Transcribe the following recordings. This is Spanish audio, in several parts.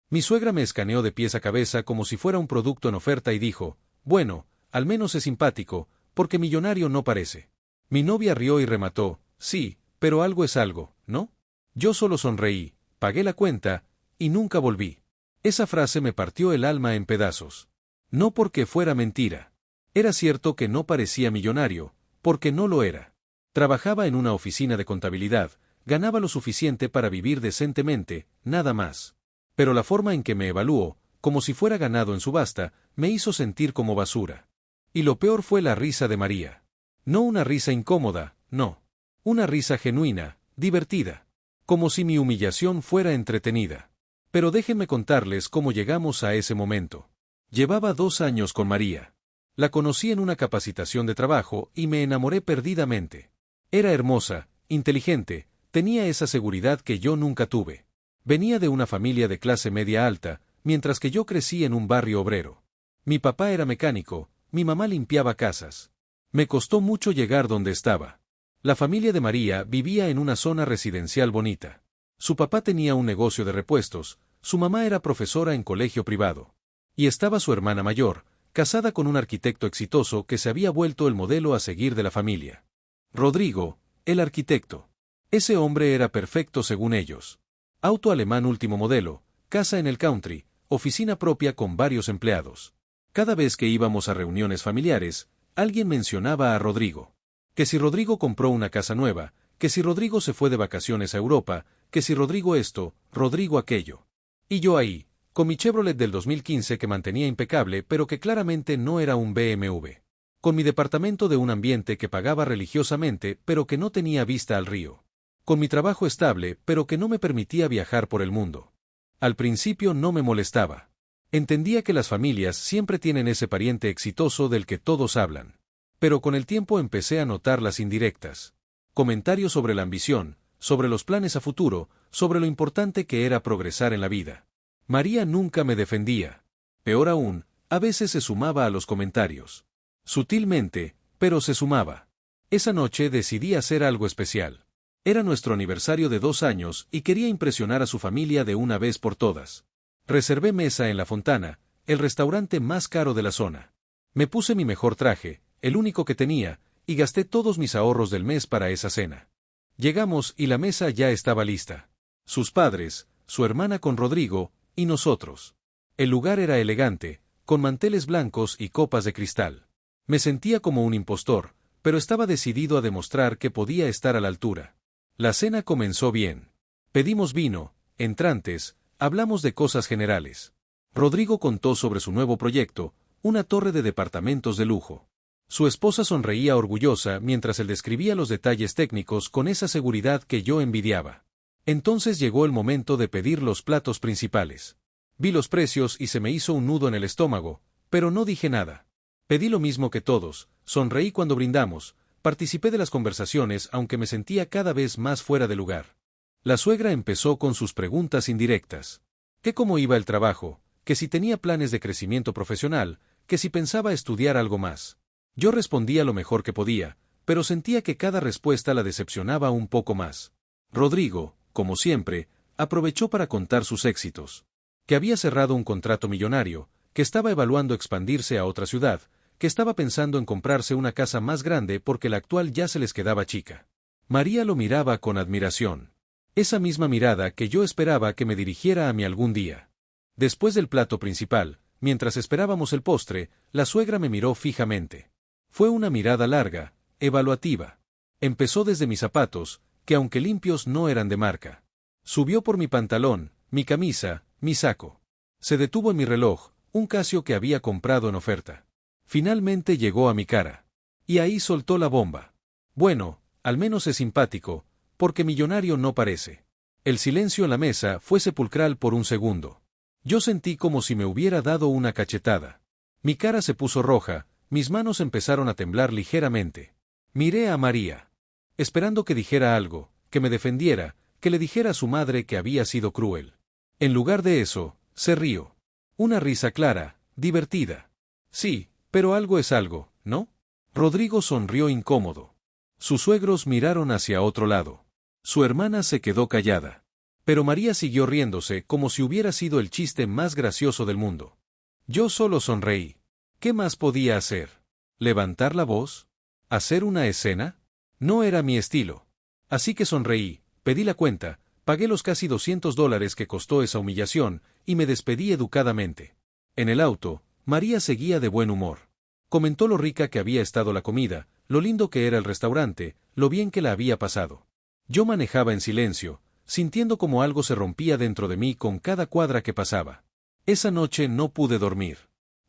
Mi suegra me escaneó de pies a cabeza como si fuera un producto en oferta y dijo, bueno, al menos es simpático, porque millonario no parece. Mi novia rió y remató, sí, pero algo es algo, ¿no? Yo solo sonreí, pagué la cuenta, y nunca volví. Esa frase me partió el alma en pedazos. No porque fuera mentira. Era cierto que no parecía millonario, porque no lo era. Trabajaba en una oficina de contabilidad, ganaba lo suficiente para vivir decentemente, nada más. Pero la forma en que me evaluó, como si fuera ganado en subasta, me hizo sentir como basura. Y lo peor fue la risa de María. No una risa incómoda, no. Una risa genuina, divertida. Como si mi humillación fuera entretenida. Pero déjenme contarles cómo llegamos a ese momento. Llevaba 2 años con María. La conocí en una capacitación de trabajo y me enamoré perdidamente. Era hermosa, inteligente, tenía esa seguridad que yo nunca tuve. Venía de una familia de clase media alta, mientras que yo crecí en un barrio obrero. Mi papá era mecánico, mi mamá limpiaba casas. Me costó mucho llegar donde estaba. La familia de María vivía en una zona residencial bonita. Su papá tenía un negocio de repuestos, su mamá era profesora en colegio privado. Y estaba su hermana mayor, casada con un arquitecto exitoso que se había vuelto el modelo a seguir de la familia. Rodrigo, el arquitecto. Ese hombre era perfecto según ellos. Auto alemán último modelo, casa en el country, oficina propia con varios empleados. Cada vez que íbamos a reuniones familiares, alguien mencionaba a Rodrigo. Que si Rodrigo compró una casa nueva, que si Rodrigo se fue de vacaciones a Europa, que si Rodrigo esto, Rodrigo aquello. Y yo ahí, con mi Chevrolet del 2015 que mantenía impecable pero que claramente no era un BMW. Con mi departamento de un ambiente que pagaba religiosamente pero que no tenía vista al río. Con mi trabajo estable pero que no me permitía viajar por el mundo. Al principio no me molestaba. Entendía que las familias siempre tienen ese pariente exitoso del que todos hablan. Pero con el tiempo empecé a notar las indirectas. Comentarios sobre la ambición, sobre los planes a futuro, sobre lo importante que era progresar en la vida. María nunca me defendía. Peor aún, a veces se sumaba a los comentarios. Sutilmente, pero se sumaba. Esa noche decidí hacer algo especial. Era nuestro aniversario de 2 años y quería impresionar a su familia de una vez por todas. Reservé mesa en La Fontana, el restaurante más caro de la zona. Me puse mi mejor traje, el único que tenía, y gasté todos mis ahorros del mes para esa cena. Llegamos y la mesa ya estaba lista. Sus padres, su hermana con Rodrigo, y nosotros. El lugar era elegante, con manteles blancos y copas de cristal. Me sentía como un impostor, pero estaba decidido a demostrar que podía estar a la altura. La cena comenzó bien. Pedimos vino, entrantes, hablamos de cosas generales. Rodrigo contó sobre su nuevo proyecto, una torre de departamentos de lujo. Su esposa sonreía orgullosa mientras él describía los detalles técnicos con esa seguridad que yo envidiaba. Entonces llegó el momento de pedir los platos principales. Vi los precios y se me hizo un nudo en el estómago, pero no dije nada. Pedí lo mismo que todos, sonreí cuando brindamos, participé de las conversaciones aunque me sentía cada vez más fuera de lugar. La suegra empezó con sus preguntas indirectas. Que cómo iba el trabajo, que si tenía planes de crecimiento profesional, que si pensaba estudiar algo más. Yo respondía lo mejor que podía, pero sentía que cada respuesta la decepcionaba un poco más. Rodrigo, como siempre, aprovechó para contar sus éxitos. Que había cerrado un contrato millonario, que estaba evaluando expandirse a otra ciudad, que estaba pensando en comprarse una casa más grande porque la actual ya se les quedaba chica. María lo miraba con admiración. Esa misma mirada que yo esperaba que me dirigiera a mí algún día. Después del plato principal, mientras esperábamos el postre, la suegra me miró fijamente. Fue una mirada larga, evaluativa. Empezó desde mis zapatos, que aunque limpios no eran de marca. Subió por mi pantalón, mi camisa, mi saco. Se detuvo en mi reloj, un Casio que había comprado en oferta. Finalmente llegó a mi cara. Y ahí soltó la bomba. Bueno, al menos es simpático, porque millonario no parece. El silencio en la mesa fue sepulcral por un segundo. Yo sentí como si me hubiera dado una cachetada. Mi cara se puso roja, mis manos empezaron a temblar ligeramente. Miré a María. Esperando que dijera algo, que me defendiera, que le dijera a su madre que había sido cruel. En lugar de eso, se rió. Una risa clara, divertida. Sí, pero algo es algo, ¿no? Rodrigo sonrió incómodo. Sus suegros miraron hacia otro lado. Su hermana se quedó callada. Pero María siguió riéndose como si hubiera sido el chiste más gracioso del mundo. Yo solo sonreí. ¿Qué más podía hacer? ¿Levantar la voz? ¿Hacer una escena? No era mi estilo. Así que sonreí, pedí la cuenta, pagué los casi $200 que costó esa humillación, y me despedí educadamente. En el auto, María seguía de buen humor. Comentó lo rica que había estado la comida, lo lindo que era el restaurante, lo bien que la había pasado. Yo manejaba en silencio, sintiendo como algo se rompía dentro de mí con cada cuadra que pasaba. Esa noche no pude dormir.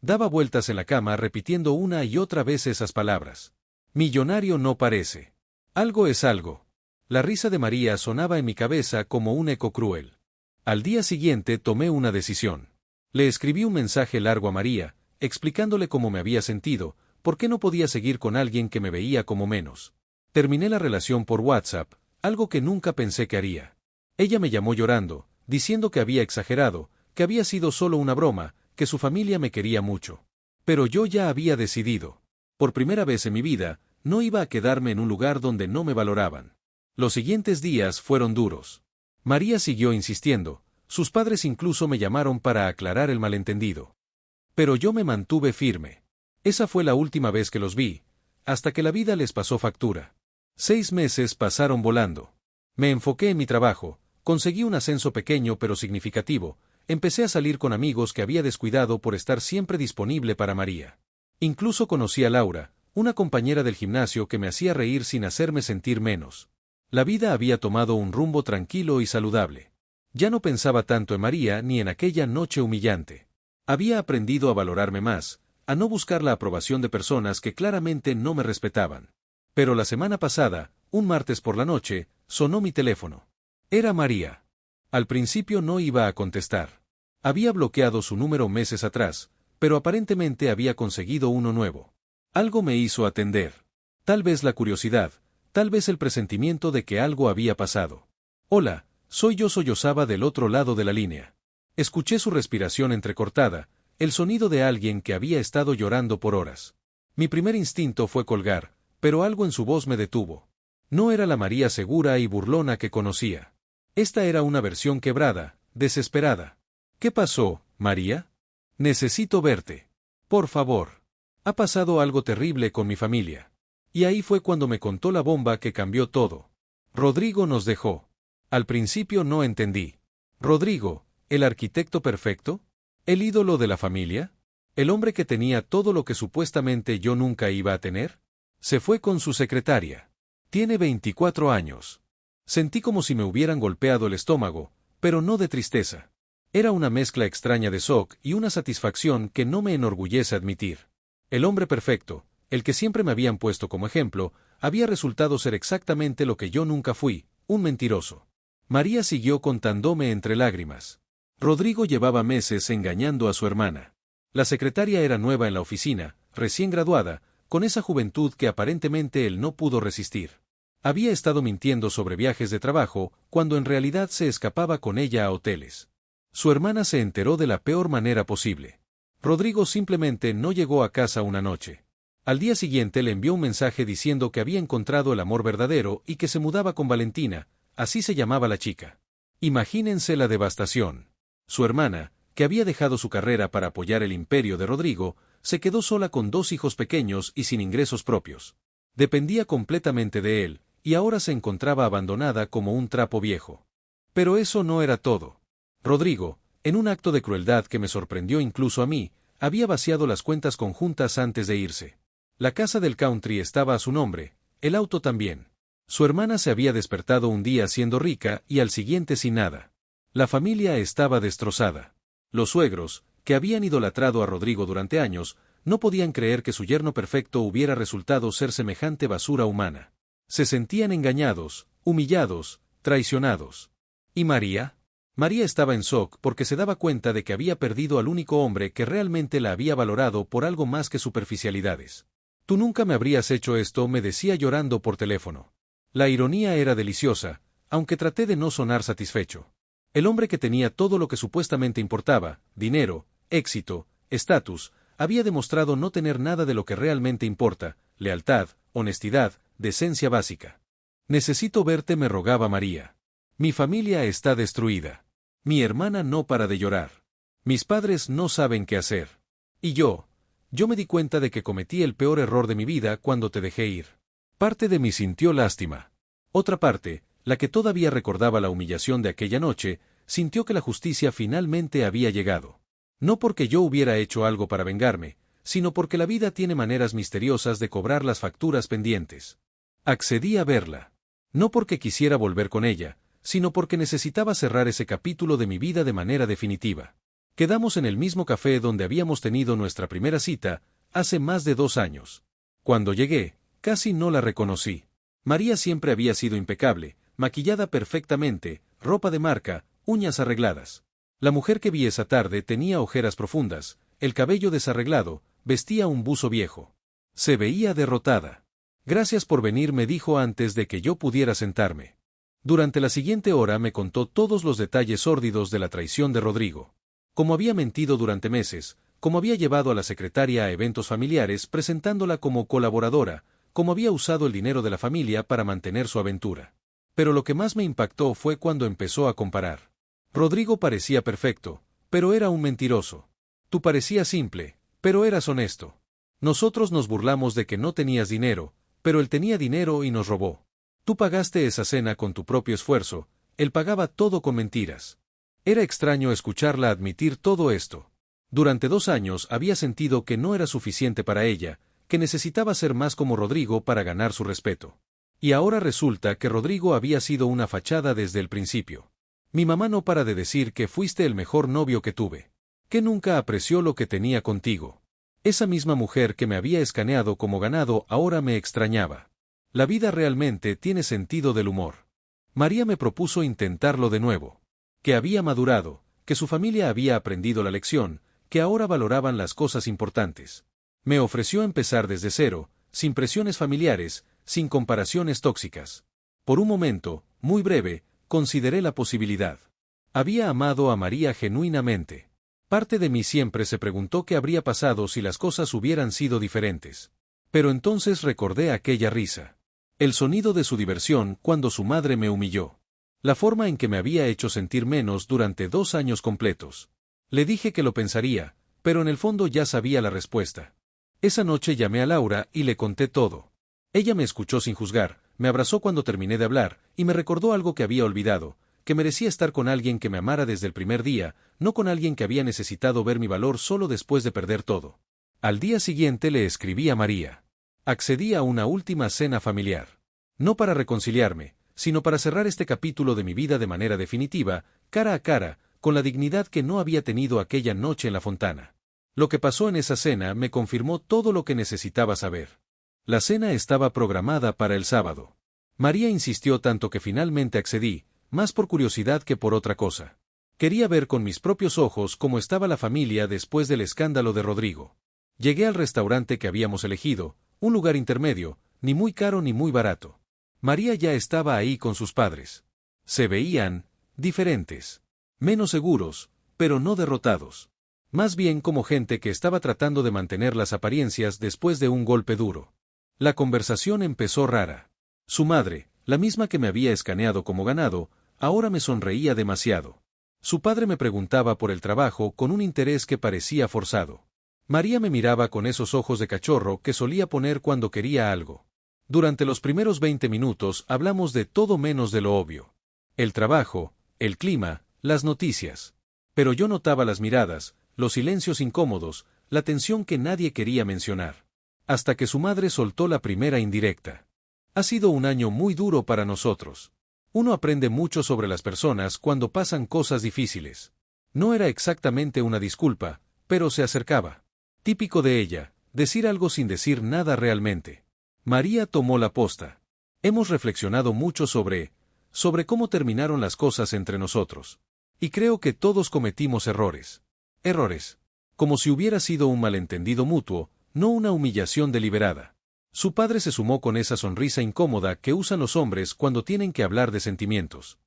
Daba vueltas en la cama repitiendo una y otra vez esas palabras. Millonario no parece. Algo es algo. La risa de María sonaba en mi cabeza como un eco cruel. Al día siguiente tomé una decisión. Le escribí un mensaje largo a María, explicándole cómo me había sentido, por qué no podía seguir con alguien que me veía como menos. Terminé la relación por WhatsApp, algo que nunca pensé que haría. Ella me llamó llorando, diciendo que había exagerado, que había sido solo una broma, que su familia me quería mucho. Pero yo ya había decidido. Por primera vez en mi vida, no iba a quedarme en un lugar donde no me valoraban. Los siguientes días fueron duros. María siguió insistiendo, sus padres incluso me llamaron para aclarar el malentendido. Pero yo me mantuve firme. Esa fue la última vez que los vi, hasta que la vida les pasó factura. 6 meses pasaron volando. Me enfoqué en mi trabajo, conseguí un ascenso pequeño pero significativo, empecé a salir con amigos que había descuidado por estar siempre disponible para María. Incluso conocí a Laura, una compañera del gimnasio que me hacía reír sin hacerme sentir menos. La vida había tomado un rumbo tranquilo y saludable. Ya no pensaba tanto en María ni en aquella noche humillante. Había aprendido a valorarme más, a no buscar la aprobación de personas que claramente no me respetaban. Pero la semana pasada, un martes por la noche, sonó mi teléfono. Era María. Al principio no iba a contestar. Había bloqueado su número meses atrás, pero aparentemente había conseguido uno nuevo. Algo me hizo atender. Tal vez la curiosidad, tal vez el presentimiento de que algo había pasado. Hola, soy yo, sollozaba del otro lado de la línea. Escuché su respiración entrecortada, el sonido de alguien que había estado llorando por horas. Mi primer instinto fue colgar, pero algo en su voz me detuvo. No era la María segura y burlona que conocía. Esta era una versión quebrada, desesperada. ¿Qué pasó, María? Necesito verte. Por favor. Ha pasado algo terrible con mi familia. Y ahí fue cuando me contó la bomba que cambió todo. Rodrigo nos dejó. Al principio no entendí. Rodrigo, ¿el arquitecto perfecto? ¿El ídolo de la familia? ¿El hombre que tenía todo lo que supuestamente yo nunca iba a tener? Se fue con su secretaria. Tiene 24 años. Sentí como si me hubieran golpeado el estómago, pero no de tristeza. Era una mezcla extraña de shock y una satisfacción que no me enorgullece admitir. El hombre perfecto, el que siempre me habían puesto como ejemplo, había resultado ser exactamente lo que yo nunca fui, un mentiroso. María siguió contándome entre lágrimas. Rodrigo llevaba meses engañando a su hermana. La secretaria era nueva en la oficina, recién graduada, con esa juventud que aparentemente él no pudo resistir. Había estado mintiendo sobre viajes de trabajo, cuando en realidad se escapaba con ella a hoteles. Su hermana se enteró de la peor manera posible. Rodrigo simplemente no llegó a casa una noche. Al día siguiente le envió un mensaje diciendo que había encontrado el amor verdadero y que se mudaba con Valentina, así se llamaba la chica. Imagínense la devastación. Su hermana, que había dejado su carrera para apoyar el imperio de Rodrigo, se quedó sola con 2 hijos pequeños y sin ingresos propios. Dependía completamente de él, y ahora se encontraba abandonada como un trapo viejo. Pero eso no era todo. Rodrigo, en un acto de crueldad que me sorprendió incluso a mí, había vaciado las cuentas conjuntas antes de irse. La casa del country estaba a su nombre, el auto también. Su hermana se había despertado un día siendo rica y al siguiente sin nada. La familia estaba destrozada. Los suegros, que habían idolatrado a Rodrigo durante años, no podían creer que su yerno perfecto hubiera resultado ser semejante basura humana. Se sentían engañados, humillados, traicionados. ¿Y María? María estaba en shock porque se daba cuenta de que había perdido al único hombre que realmente la había valorado por algo más que superficialidades. Tú nunca me habrías hecho esto, me decía llorando por teléfono. La ironía era deliciosa, aunque traté de no sonar satisfecho. El hombre que tenía todo lo que supuestamente importaba, dinero, éxito, estatus, había demostrado no tener nada de lo que realmente importa, lealtad, honestidad, decencia básica. Necesito verte, me rogaba María. Mi familia está destruida. Mi hermana no para de llorar. Mis padres no saben qué hacer. Y yo me di cuenta de que cometí el peor error de mi vida cuando te dejé ir. Parte de mí sintió lástima. Otra parte, la que todavía recordaba la humillación de aquella noche, sintió que la justicia finalmente había llegado. No porque yo hubiera hecho algo para vengarme, sino porque la vida tiene maneras misteriosas de cobrar las facturas pendientes. Accedí a verla. No porque quisiera volver con ella, sino porque necesitaba cerrar ese capítulo de mi vida de manera definitiva. Quedamos en el mismo café donde habíamos tenido nuestra primera cita, hace más de 2 años. Cuando llegué, casi no la reconocí. María siempre había sido impecable, maquillada perfectamente, ropa de marca, uñas arregladas. La mujer que vi esa tarde tenía ojeras profundas, el cabello desarreglado, vestía un buzo viejo. Se veía derrotada. Gracias por venir, me dijo antes de que yo pudiera sentarme. Durante la siguiente hora me contó todos los detalles sórdidos de la traición de Rodrigo. Cómo había mentido durante meses, cómo había llevado a la secretaria a eventos familiares presentándola como colaboradora, cómo había usado el dinero de la familia para mantener su aventura. Pero lo que más me impactó fue cuando empezó a comparar. Rodrigo parecía perfecto, pero era un mentiroso. Tú parecías simple, pero eras honesto. Nosotros nos burlamos de que no tenías dinero, pero él tenía dinero y nos robó. Tú pagaste esa cena con tu propio esfuerzo, él pagaba todo con mentiras. Era extraño escucharla admitir todo esto. Durante 2 años había sentido que no era suficiente para ella, que necesitaba ser más como Rodrigo para ganar su respeto. Y ahora resulta que Rodrigo había sido una fachada desde el principio. Mi mamá no para de decir que fuiste el mejor novio que tuve. Que nunca apreció lo que tenía contigo. Esa misma mujer que me había escaneado como ganado ahora me extrañaba. La vida realmente tiene sentido del humor. María me propuso intentarlo de nuevo. Que había madurado, que su familia había aprendido la lección, que ahora valoraban las cosas importantes. Me ofreció empezar desde cero, sin presiones familiares, sin comparaciones tóxicas. Por un momento, muy breve, consideré la posibilidad. Había amado a María genuinamente. Parte de mí siempre se preguntó qué habría pasado si las cosas hubieran sido diferentes. Pero entonces recordé aquella risa. El sonido de su diversión cuando su madre me humilló. La forma en que me había hecho sentir menos durante 2 años completos. Le dije que lo pensaría, pero en el fondo ya sabía la respuesta. Esa noche llamé a Laura y le conté todo. Ella me escuchó sin juzgar, me abrazó cuando terminé de hablar, y me recordó algo que había olvidado, que merecía estar con alguien que me amara desde el primer día, no con alguien que había necesitado ver mi valor solo después de perder todo. Al día siguiente le escribí a María. Accedí a una última cena familiar. No para reconciliarme, sino para cerrar este capítulo de mi vida de manera definitiva, cara a cara, con la dignidad que no había tenido aquella noche en la fontana. Lo que pasó en esa cena me confirmó todo lo que necesitaba saber. La cena estaba programada para el sábado. María insistió tanto que finalmente accedí, más por curiosidad que por otra cosa. Quería ver con mis propios ojos cómo estaba la familia después del escándalo de Rodrigo. Llegué al restaurante que habíamos elegido, un lugar intermedio, ni muy caro ni muy barato. María ya estaba ahí con sus padres. Se veían diferentes. Menos seguros, pero no derrotados. Más bien como gente que estaba tratando de mantener las apariencias después de un golpe duro. La conversación empezó rara. Su madre, la misma que me había escaneado como ganado, ahora me sonreía demasiado. Su padre me preguntaba por el trabajo con un interés que parecía forzado. María me miraba con esos ojos de cachorro que solía poner cuando quería algo. Durante los primeros 20 minutos hablamos de todo menos de lo obvio. El trabajo, el clima, las noticias. Pero yo notaba las miradas, los silencios incómodos, la tensión que nadie quería mencionar. Hasta que su madre soltó la primera indirecta. Ha sido un año muy duro para nosotros. Uno aprende mucho sobre las personas cuando pasan cosas difíciles. No era exactamente una disculpa, pero se acercaba. Típico de ella, decir algo sin decir nada realmente. María tomó la posta. Hemos reflexionado mucho sobre cómo terminaron las cosas entre nosotros. Y creo que todos cometimos errores. Errores. Como si hubiera sido un malentendido mutuo, no una humillación deliberada. Su padre se sumó con esa sonrisa incómoda que usan los hombres cuando tienen que hablar de sentimientos.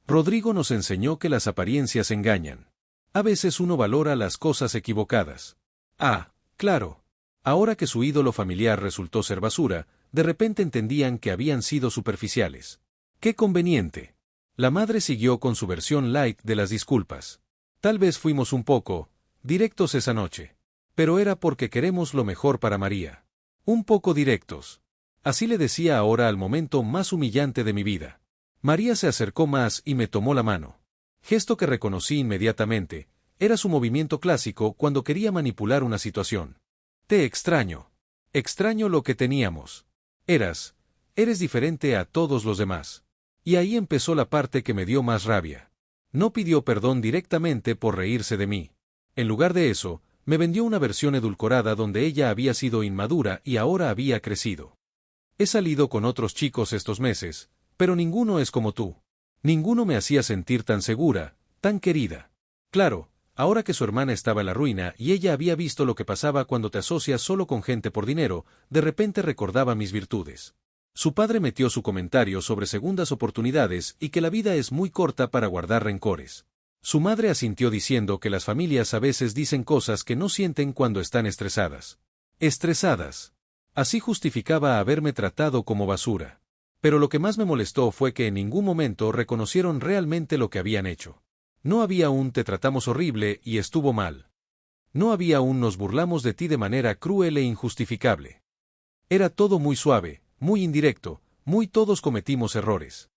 Rodrigo nos enseñó que las apariencias engañan. A veces uno valora las cosas equivocadas. Ah, claro. Ahora que su ídolo familiar resultó ser basura, de repente entendían que habían sido superficiales. ¡Qué conveniente! La madre siguió con su versión light de las disculpas. Tal vez fuimos un poco directos esa noche. Pero era porque queremos lo mejor para María. Un poco directos. Así le decía ahora al momento más humillante de mi vida. María se acercó más y me tomó la mano. Gesto que reconocí inmediatamente. Era su movimiento clásico cuando quería manipular una situación. Te extraño. Extraño lo que teníamos. Eres diferente a todos los demás. Y ahí empezó la parte que me dio más rabia. No pidió perdón directamente por reírse de mí. En lugar de eso, me vendió una versión edulcorada donde ella había sido inmadura y ahora había crecido. He salido con otros chicos estos meses, pero ninguno es como tú. Ninguno me hacía sentir tan segura, tan querida. Claro, ahora que su hermana estaba en la ruina y ella había visto lo que pasaba cuando te asocias solo con gente por dinero, de repente recordaba mis virtudes. Su padre metió su comentario sobre segundas oportunidades y que la vida es muy corta para guardar rencores. Su madre asintió diciendo que las familias a veces dicen cosas que no sienten cuando están estresadas. Estresadas. Así justificaba haberme tratado como basura. Pero lo que más me molestó fue que en ningún momento reconocieron realmente lo que habían hecho. No había un te tratamos horrible y estuvo mal. No había un nos burlamos de ti de manera cruel e injustificable. Era todo muy suave, muy indirecto, muy todos cometimos errores.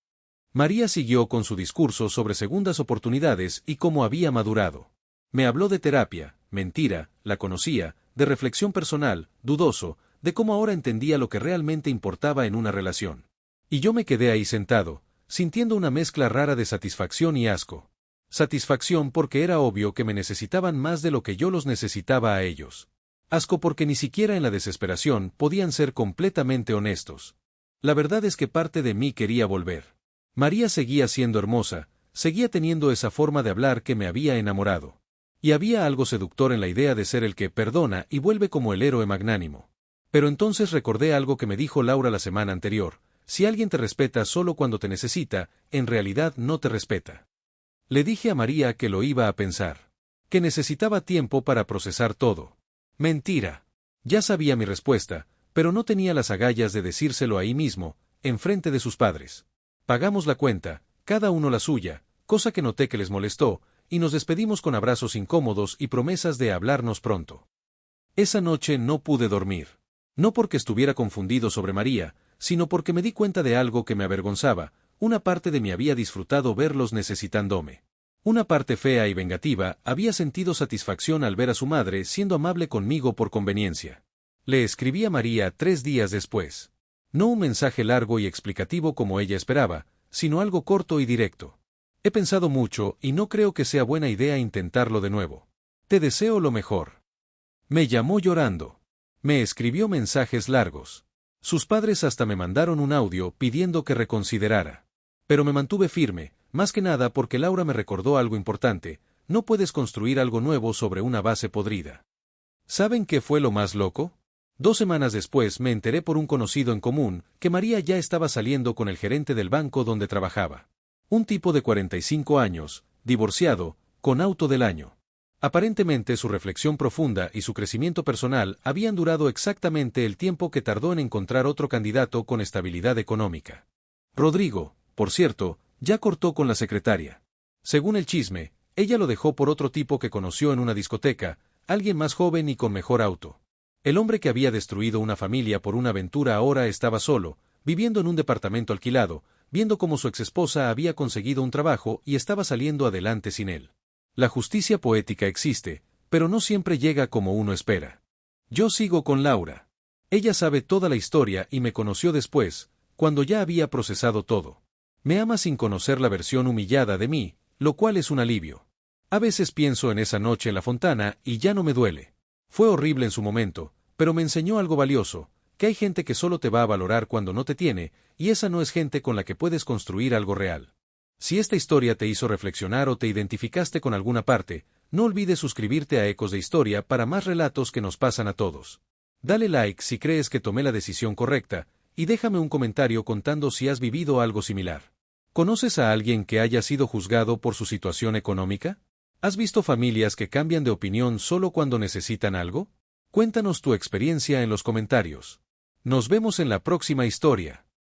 María siguió con su discurso sobre segundas oportunidades y cómo había madurado. Me habló de terapia, mentira, la conocía, de reflexión personal, dudoso, de cómo ahora entendía lo que realmente importaba en una relación. Y yo me quedé ahí sentado, sintiendo una mezcla rara de satisfacción y asco. Satisfacción porque era obvio que me necesitaban más de lo que yo los necesitaba a ellos. Asco porque ni siquiera en la desesperación podían ser completamente honestos. La verdad es que parte de mí quería volver. María seguía siendo hermosa, seguía teniendo esa forma de hablar que me había enamorado. Y había algo seductor en la idea de ser el que perdona y vuelve como el héroe magnánimo. Pero entonces recordé algo que me dijo Laura la semana anterior: si alguien te respeta solo cuando te necesita, en realidad no te respeta. Le dije a María que lo iba a pensar. Que necesitaba tiempo para procesar todo. Mentira. Ya sabía mi respuesta, pero no tenía las agallas de decírselo ahí mismo, enfrente de sus padres. Pagamos la cuenta, cada uno la suya, cosa que noté que les molestó, y nos despedimos con abrazos incómodos y promesas de hablarnos pronto. Esa noche no pude dormir. No porque estuviera confundido sobre María, sino porque me di cuenta de algo que me avergonzaba. Una parte de mí había disfrutado verlos necesitándome. Una parte fea y vengativa había sentido satisfacción al ver a su madre siendo amable conmigo por conveniencia. Le escribí a María 3 días después. No un mensaje largo y explicativo como ella esperaba, sino algo corto y directo. He pensado mucho y no creo que sea buena idea intentarlo de nuevo. Te deseo lo mejor. Me llamó llorando. Me escribió mensajes largos. Sus padres hasta me mandaron un audio pidiendo que reconsiderara. Pero me mantuve firme, más que nada porque Laura me recordó algo importante: no puedes construir algo nuevo sobre una base podrida. ¿Saben qué fue lo más loco? 2 semanas después me enteré por un conocido en común que María ya estaba saliendo con el gerente del banco donde trabajaba. Un tipo de 45 años, divorciado, con auto del año. Aparentemente su reflexión profunda y su crecimiento personal habían durado exactamente el tiempo que tardó en encontrar otro candidato con estabilidad económica. Rodrigo, por cierto, ya cortó con la secretaria. Según el chisme, ella lo dejó por otro tipo que conoció en una discoteca, alguien más joven y con mejor auto. El hombre que había destruido una familia por una aventura ahora estaba solo, viviendo en un departamento alquilado, viendo cómo su exesposa había conseguido un trabajo y estaba saliendo adelante sin él. La justicia poética existe, pero no siempre llega como uno espera. Yo sigo con Laura. Ella sabe toda la historia y me conoció después, cuando ya había procesado todo. Me ama sin conocer la versión humillada de mí, lo cual es un alivio. A veces pienso en esa noche en la fontana y ya no me duele. Fue horrible en su momento, pero me enseñó algo valioso, que hay gente que solo te va a valorar cuando no te tiene, y esa no es gente con la que puedes construir algo real. Si esta historia te hizo reflexionar o te identificaste con alguna parte, no olvides suscribirte a Ecos de Historia para más relatos que nos pasan a todos. Dale like si crees que tomé la decisión correcta, y déjame un comentario contando si has vivido algo similar. ¿Conoces a alguien que haya sido juzgado por su situación económica? ¿Has visto familias que cambian de opinión solo cuando necesitan algo? Cuéntanos tu experiencia en los comentarios. Nos vemos en la próxima historia.